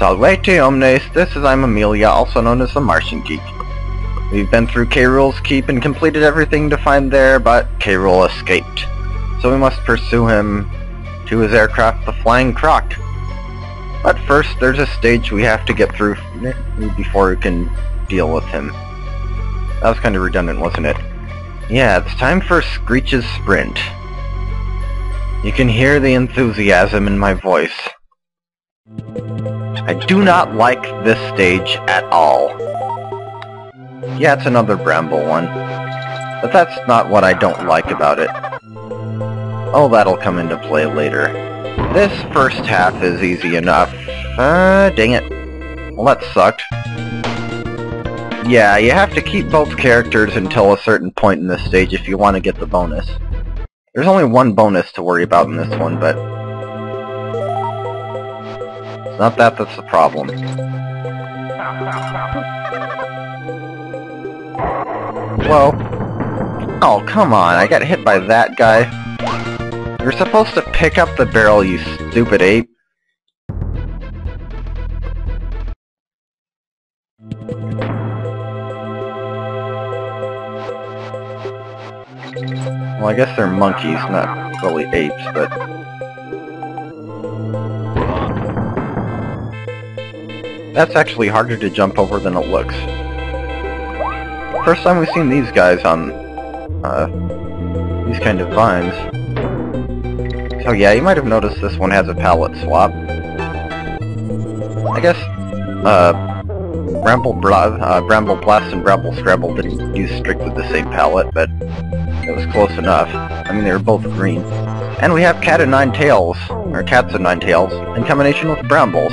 Salvete omnes, this is I'm Amelia, also known as the Martian Geek. We've been through K. Rool's keep and completed everything to find there, but K. Rool escaped. So we must pursue him to his aircraft, the Flying Croc. But first, there's a stage we have to get through before we can deal with him. That was kind of redundant, wasn't it? Yeah, it's time for Screech's sprint. You can hear the enthusiasm in my voice. I do not like this stage at all. Yeah, it's another bramble one. But that's not what I don't like about it. Oh, that'll come into play later. This first half is easy enough. Dang it. Well, that sucked. Yeah, you have to keep both characters until a certain point in this stage if you want to get the bonus. There's only one bonus to worry about in this one, but it's not that that's the problem. Whoa. Oh, come on, I got hit by that guy. You're supposed to pick up the barrel, you stupid ape. Well, I guess they're monkeys, not really apes, but... That's actually harder to jump over than it looks. First time we've seen these guys on, these kind of vines. So yeah, you might have noticed this one has a palette swap. I guess, Bramble Blast and Bramble Scrabble didn't use strictly the same palette, but it was close enough. I mean, they were both green. And we have Cat o' Nine Tails, or Cats o' Nine Tails, in combination with Brambles.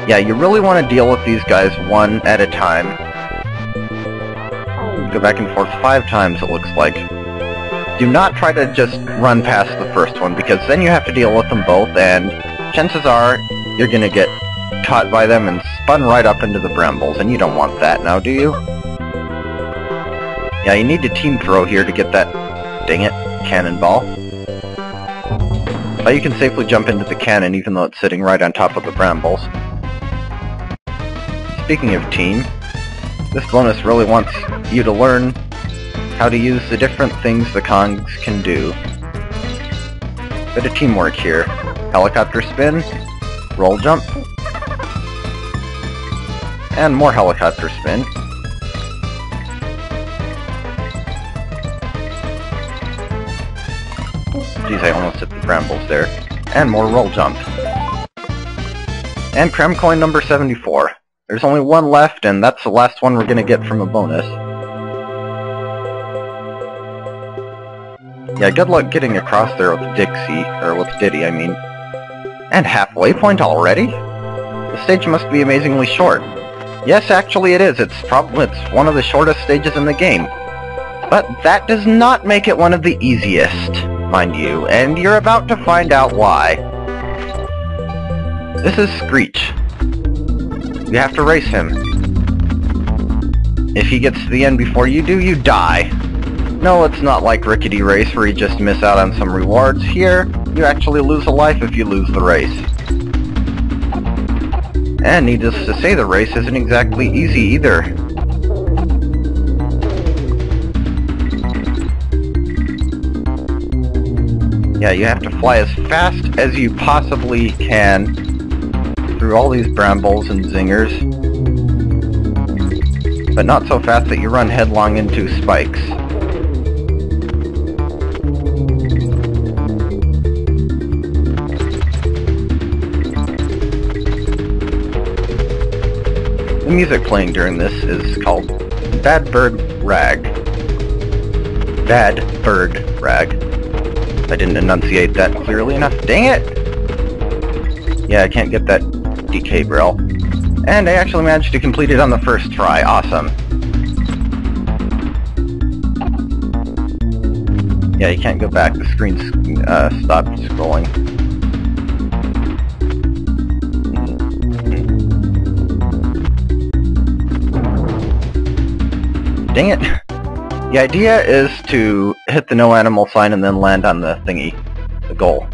Yeah, you really want to deal with these guys one at a time. Go back and forth 5 times, it looks like. Do not try to just run past the first one, because then you have to deal with them both, and chances are you're gonna get caught by them and spun right up into the brambles, and you don't want that now, do you? Yeah, you need to team throw here to get that, dang it, cannonball. But you can safely jump into the cannon even though it's sitting right on top of the brambles. Speaking of team, this bonus really wants you to learn how to use the different things the Kongs can do. Bit of teamwork here. Helicopter spin, roll jump, and more helicopter spin. Geez, I almost hit the brambles there. And more roll jump. And Creme Coin number 74. There's only one left, and that's the last one we're gonna get from a bonus. Yeah, good luck getting across there with Dixie, or with Diddy, I mean. And halfway point already? The stage must be amazingly short. Yes, actually it is. It's one of the shortest stages in the game. But that does not make it one of the easiest, mind you, and you're about to find out why. This is Screech. You have to race him. If he gets to the end before you do, you die. No, it's not like Rickety Race where you just miss out on some rewards. Here, you actually lose a life if you lose the race. And needless to say, the race isn't exactly easy either. Yeah, you have to fly as fast as you possibly can through all these brambles and zingers, but not so fast that you run headlong into spikes. The music playing during this is called Bad Bird Rag. Bad Bird Rag. I didn't enunciate that clearly enough. Dang it! Yeah, I can't get that DK barrel. And I actually managed to complete it on the first try. Awesome. Yeah, you can't go back. The screen stopped scrolling. Dang it! The idea is to hit the no animal sign and then land on the thingy, the goal.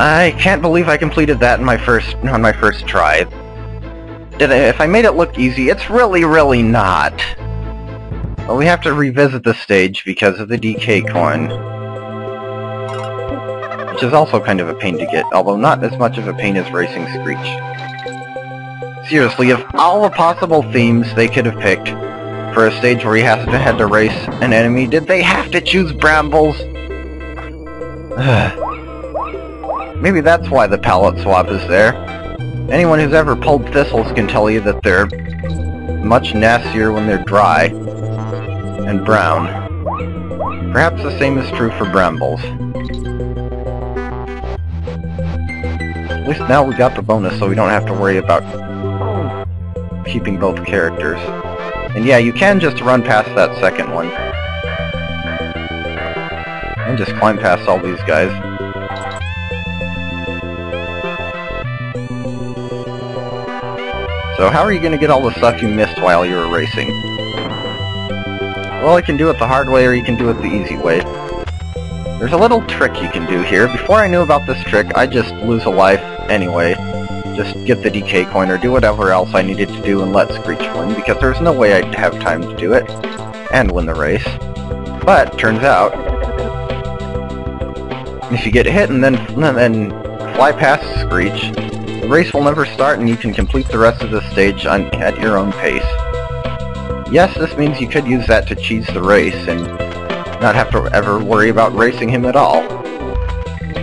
I can't believe I completed that on my first try. If I made it look easy, it's really not. But we have to revisit the stage because of the DK coin. Which is also kind of a pain to get, although not as much of a pain as racing Screech. Seriously, of all the possible themes they could have picked for a stage where you had to race an enemy, did they have to choose brambles? Maybe that's why the palette swap is there. Anyone who's ever pulled thistles can tell you that they're much nastier when they're dry and brown. Perhaps the same is true for brambles. At least now we got the bonus, so we don't have to worry about keeping both characters. And yeah, you can just run past that second one. And just climb past all these guys. So how are you going to get all the stuff you missed while you were racing? Well, you can do it the hard way or you can do it the easy way. There's a little trick you can do here. Before I knew about this trick, I just lose a life anyway. Just get the DK coin or do whatever else I needed to do and let Screech win, because there's no way I'd have time to do it and win the race. But, turns out, if you get hit and then fly past Screech, the race will never start and you can complete the rest of the stage at your own pace. Yes, this means you could use that to cheese the race and not have to ever worry about racing him at all.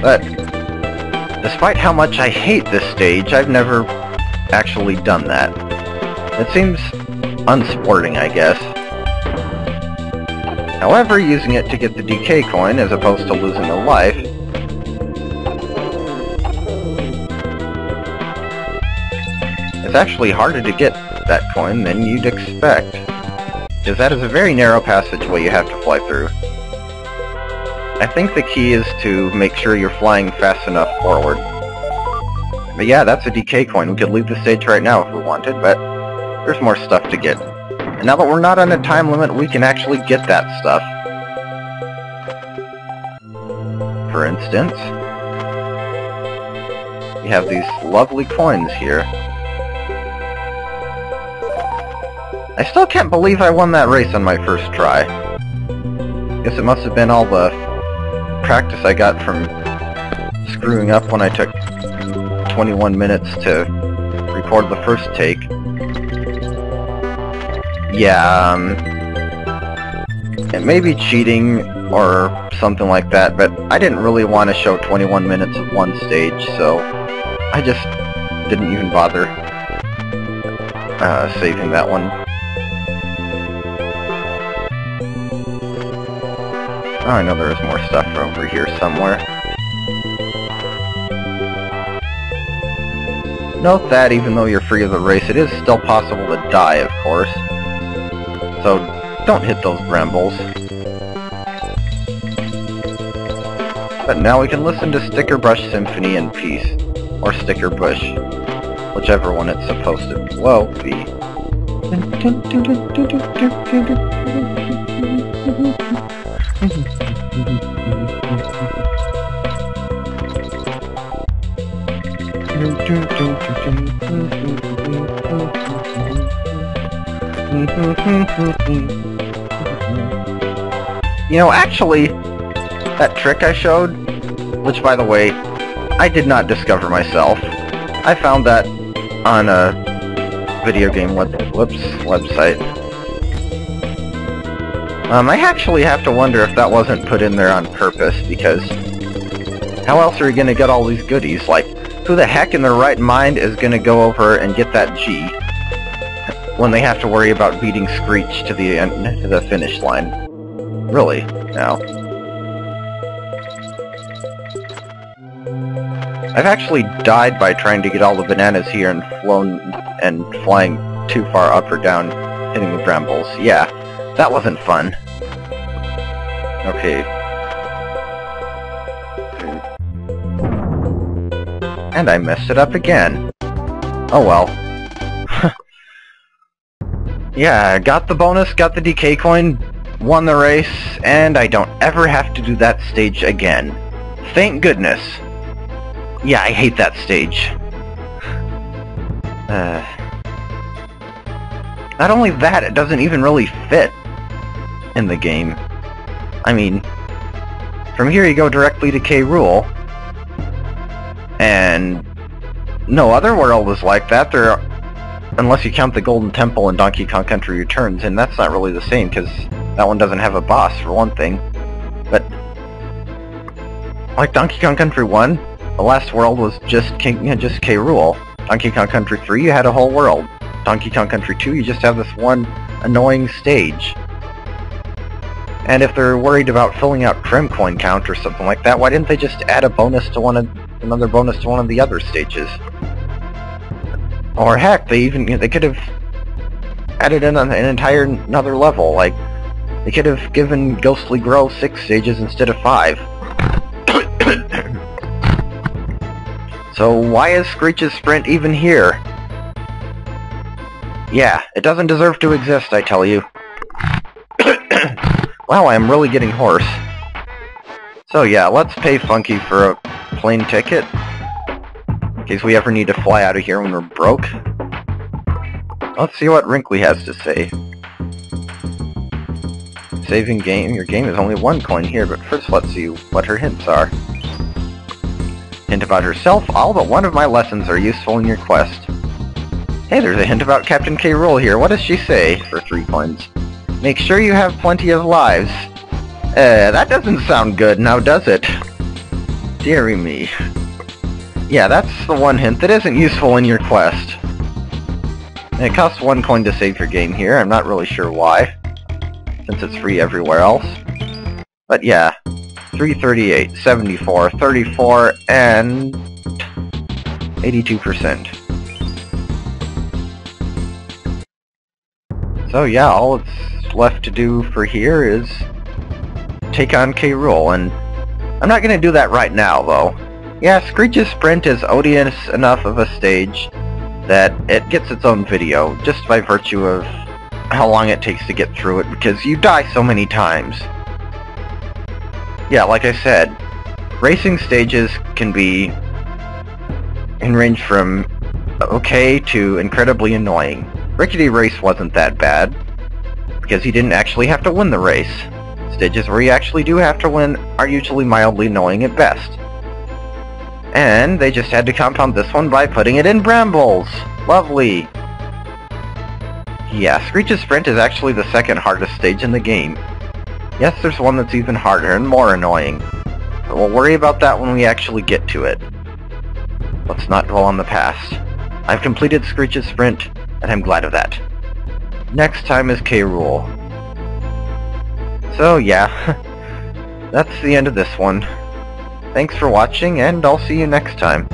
But despite how much I hate this stage, I've never actually done that. It seems unsporting, I guess. However, using it to get the DK coin as opposed to losing a life, it's actually harder to get that coin than you'd expect, because that is a very narrow passageway you have to fly through. I think the key is to make sure you're flying fast enough forward. But yeah, that's a DK coin. We could leave the stage right now if we wanted, but there's more stuff to get. And now that we're not on a time limit, we can actually get that stuff. For instance, we have these lovely coins here. I still can't believe I won that race on my first try. Guess it must have been all the practice I got from screwing up when I took 21 minutes to record the first take. Yeah, it may be cheating or something like that, but I didn't really want to show 21 minutes of one stage, so I just didn't even bother saving that one. Oh, I know there is more stuff over here somewhere. Note that even though you're free of the race, it is still possible to die, of course. So, don't hit those brambles. But now we can listen to Sticker Brush Symphony in peace. Or Sticker Bush. Whichever one it's supposed to, well, be. You know, actually, that trick I showed, which by the way, I did not discover myself. I found that on a video game website. I actually have to wonder if that wasn't put in there on purpose, because how else are you going to get all these goodies? Like, who the heck in their right mind is going to go over and get that G when they have to worry about beating Screech to the end, to the finish line? Really, now. I've actually died by trying to get all the bananas here and flying too far up or down, hitting the brambles. Yeah, that wasn't fun. Okay. And I messed it up again. Oh well. Yeah, I got the bonus, got the DK coin, won the race, and I don't ever have to do that stage again. Thank goodness. Yeah, I hate that stage. Not only that, it doesn't even really fit in the game. I mean, from here you go directly to K. Rool, and no other world is like that. Unless you count the Golden Temple and Donkey Kong Country Returns, and that's not really the same, because that one doesn't have a boss, for one thing. But, like Donkey Kong Country 1, the last world was just K. Rool. Donkey Kong Country 3, you had a whole world. Donkey Kong Country 2, you just have this one annoying stage. And if they're worried about filling out trim coin count or something like that, why didn't they just add a bonus to another bonus to one of the other stages? Or heck, they could have added in an entire another level. Like, they could have given Ghostly Grove 6 stages instead of 5. So why is Screech's Sprint even here? Yeah, it doesn't deserve to exist, I tell you. Wow, I'm really getting hoarse. So yeah, let's pay Funky for a plane ticket, in case we ever need to fly out of here when we're broke. Let's see what Wrinkly has to say. Saving game. Your game is only 1 coin here, but first let's see what her hints are. Hint about herself. All but one of my lessons are useful in your quest. Hey, there's a hint about Captain K. Rool here. What does she say for 3 coins? Make sure you have plenty of lives. That doesn't sound good, now does it? Deary me. Yeah, that's the one hint that isn't useful in your quest. It costs 1 coin to save your game here. I'm not really sure why, since it's free everywhere else. But yeah, 338, 74, 34, and 82%. So yeah, all it's left to do for here is take on K. Rool, and I'm not going to do that right now, though. Yeah, Screech's Sprint is odious enough of a stage that it gets its own video, just by virtue of how long it takes to get through it, because you die so many times. Yeah, like I said, racing stages can range from okay to incredibly annoying. Rickety Race wasn't that bad, because you didn't actually have to win the race. Stages where you actually do have to win are usually mildly annoying at best. And they just had to compound this one by putting it in brambles. Lovely. Yeah, Screech's Sprint is actually the 2nd hardest stage in the game. Yes, there's one that's even harder and more annoying, but we'll worry about that when we actually get to it. Let's not dwell on the past. I've completed Screech's Sprint, and I'm glad of that. Next time is K. Rool. So yeah, that's the end of this one. Thanks for watching, and I'll see you next time.